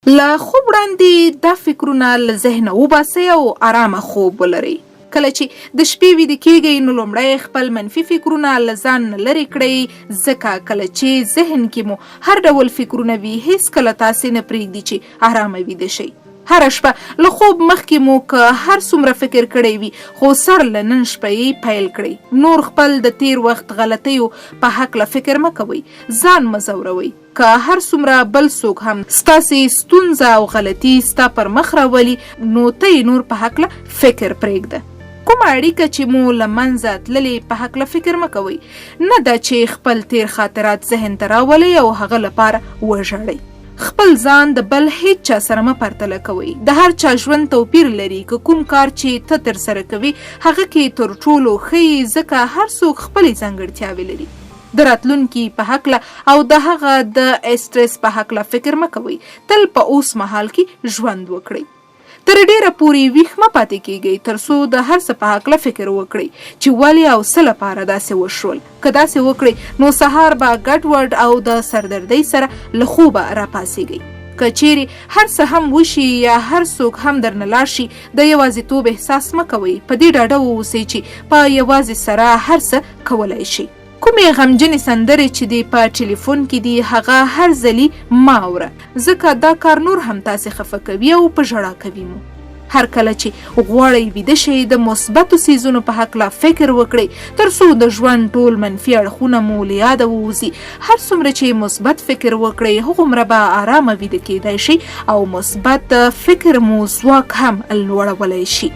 له خوب وړاندې دا فکرونه له ذهنه وباسئ او ارامه خوب ولرئ. کله چې د شپې ویده کیږئ نو لومړی خپل منفي فکرونه له ځان نه لرې کړئ، ځکه کله چې ذهن کې مو هر ډول فکرونه وي هیڅکله تاسې نه پرېږدي چې ارامه ویده شئ. هره شپه له خوب مخکې مو که هر څومره فکر کړی وي خو سر له نن شپه یې پیل کړئ. نور خپل د تیر وخت غلطیو په هکله فکر مه کوئ، ځان مه ځوروئ. که هر څومره بل څوک هم ستاسې ستونزه او غلطي ستا پر مخ راولي نو ته یې نور په هکله فکر پرېږده. کومه اړیکه چې مو له منځه تللې په هکله فکر مه کوئ. نه ده چې خپل تیر خاطرات ذهن ته راولئ او هغه لپاره وژاړئ. خپل ځان د بل هیڅ چا سره مه پرتله کوئ. د هر چا ژوند توپیر لري. که کوم کار چې ته ترسره کوي هغه کې تر ټولو ښه ځکه هر څوک خپلې ځانګړتیاوې لري. د راتلونکي په هکله او د هغه د اسټرس په هکله فکر مه کوئ. تل په اوس مهال کې ژوند وکړئ. تر ډیره پورې ویښ مه پاتې کیږئ تر څو د هر څه په هکله فکر وکړئ چې ولې او څه لپاره داسې وشول. که داسې وکړئ نو سهار به ګډوډ او د سردردۍ سره له خوبه راپاڅیږئ. که چیرې هر څه هم وشي یا هر څوک هم درنه لاړ شي د یوازیتوب احساس مه کوئ. په دې ډاډه واوسئ چې په یوازې سره هر څه کولی شئ. کومې غمجنې سندرې چې دی په ټلیفون کې دي هغه هر ځلي مه اوره، ځکه دا کار نور هم تاسې خفه کوي او په ژړا کوي مو. هر کله چې غواړئ ویده شئ د مثبتو څیزونو په هکله فکر وکړئ تر څو د ژوند ټول منفي اړخونه مو له یاده ووځي. هر څومره چې مثبت فکر وکړئ هغومره به ارامه ویده کیدای شئ او مثبت فکر مو ځواک هم لوړولی شي.